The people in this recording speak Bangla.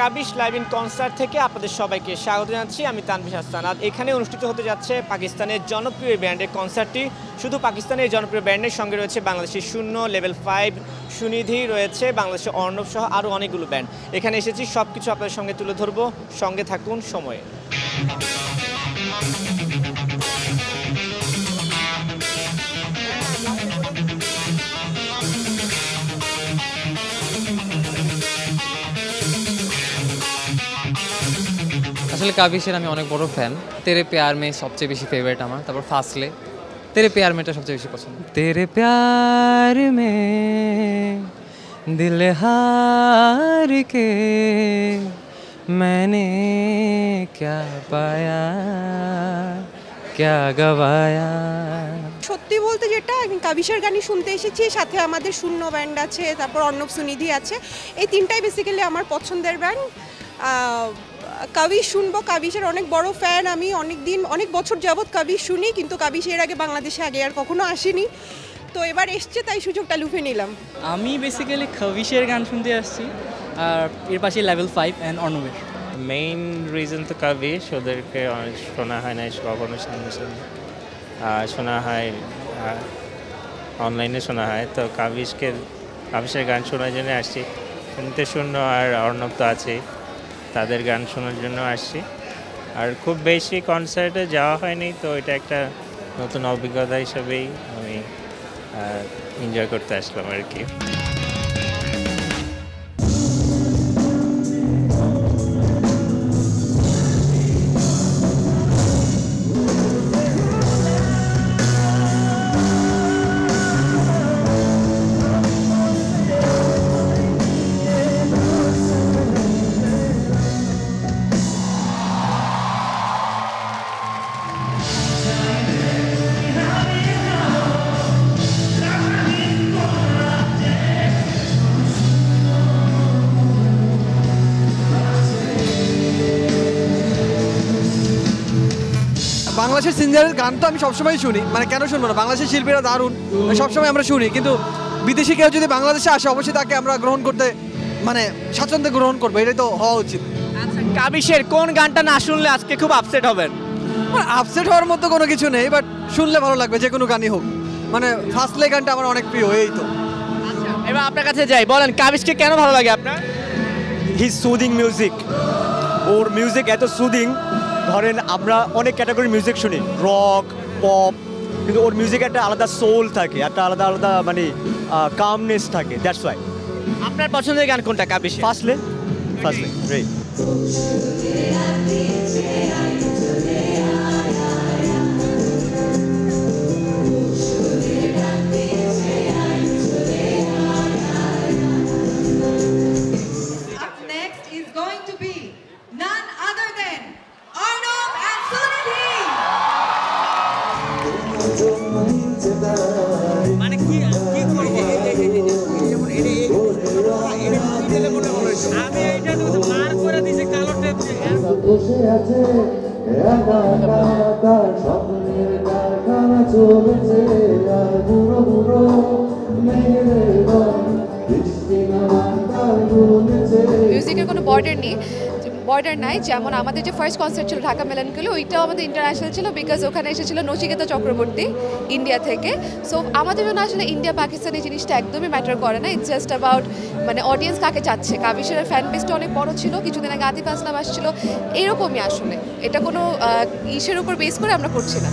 কাবিশ লাইভ ইন কনসার্ট থেকে আপনাদের সবাইকে স্বাগত জানাচ্ছি। আমি তানভীর হাসান। আজ এখানে অনুষ্ঠিত হতে যাচ্ছে পাকিস্তানের জনপ্রিয় ব্যান্ডের কনসার্টটি। শুধু পাকিস্তানের জনপ্রিয় ব্যান্ডের সঙ্গে রয়েছে বাংলাদেশের শূন্য, লেভেল 5, সুনিধি রয়েছে, বাংলাদেশের অর্ণব সহ আরও অনেকগুলো ব্যান্ড। এখানে এসেছি, সব কিছু আপনাদের সঙ্গে তুলে ধরবো। সঙ্গে থাকুন সময়ে। আসলে কাবিশের আমি অনেক বড় ফ্যান। তেরে প্যার মে সবচেয়ে বেশি ফেভারিট আমার, তারপর ফাসলে। তেরে প্যার মেটা সবচেয়ে বেশি পছন্দ। তেরে প্যার মে দিল হার কে मैंने क्या पाया क्या गवाया। সত্যি বলতে যেটা আমি কাবিশের গানই শুনতে এসেছি, সাথে আমাদের শূন্য ব্যান্ড আছে, তারপর অর্ণব সুনিধি আছে। এই তিনটাই বেসিক্যালি আমার পছন্দের ব্যান্ড। কাবিশ শুনবো, কাবিশের অনেক বড় ফ্যান আমি। অনেক বছর যাবৎ কাবিশ শুনি, কিন্তু কাবিশ এর আগে বাংলাদেশে আর কখনো আসেনি, তো এবার এসছে, তাই সুযোগটা লুফে নিলাম। আমি বেসিক্যালি কাবিশের গান শুনতে আসছি, আর এর পাশে লেভেল 5 অ্যান্ড অর্ণবের। মেইন রিজন তো কাবিশ, ওদেরকে অনেক শোনা হয় না কখনো সামনে সামনে, শোনা হয় অনলাইনে শোনা হয়। তো কাবিশের গান শোনার জন্য আসছি, শুনতে শূন্য আর অর্ণব তো আছেই, তাদের গান শোনার জন্য আসছি। আর খুব বেশি কনসার্টে যাওয়া হয়নি, তো এটা একটা নতুন অভিজ্ঞতা হিসেবেই আমি এনজয় করতে আসলাম আর কি। বাংলাদেশের সিঙ্গারের গান তো আমি সবসময় শুনি, মানে কেন শুনবো না, বাংলাদেশের শিল্পীরা দারুণ, সবসময় আমরা শুনি। কিন্তু বিদেশি কেউ যদি বাংলাদেশে আসে, অবশ্যই তাকে আমরা গ্রহণ করতে, মানে স্বাচ্ছন্দ্যে গ্রহণ করবো, এটাই তো হওয়া উচিত। কাবিশের কোন গানটা না শুনলে আজকে খুব আপসেট হবেন? আপসেট হওয়ার মতো কোনো কিছু নেই, বাট শুনলে ভালো লাগবে, যে কোনো গানই হোক। মানে ফার্স্টলে গানটা আমার অনেক প্রিয়, এই তো। এবার আপনার কাছে যাই, বলেন কাবিশকে কেন ভালো লাগে আপনার? হিজ সুদিং মিউজিক, ওর মিউজিক এত সুদিং। ধরেন আমরা অনেক ক্যাটাগরির মিউজিক শুনি, রক, পপ, কিন্তু ওর মিউজিকে একটা আলাদা সোল থাকে, একটা আলাদা আলাদা মানে কামনেস থাকে। That's why. আপনার পছন্দের গান কোনটা কাবিশ? ফার্স্টলে রাইট। বসে আছে একা একা, তার স্বপ্নের কারখানা চলেছে, আর বুড়ো বুড়ো মেয়েদের দল বৃষ্টি নামান তার বলেছে। মিউজিকের কোনো বর্ডার নাই। যেমন আমাদের যে ফার্স্ট কনসার্ট ছিল ঢাকা মেলানগুলো, ওইটাও আমাদের ইন্টারন্যাশনাল ছিল, বিকজ ওখানে এসেছিল নচিকেতা চক্রবর্তী ইন্ডিয়া থেকে। সো আমাদের জন্য আসলে ইন্ডিয়া পাকিস্তান এই জিনিসটা একদমই ম্যাটার করে না। ইটস জাস্ট অ্যাবাউট মানে অডিয়েন্স কাকে চাচ্ছে। কাবিশের ফ্যান বেসটা অনেক বড় ছিল, কিছুদিন আগে আতিফ আসলাম আসছিল, এরকমই আসলে। এটা কোনো ইসের উপর বেস করে আমরা করছি না।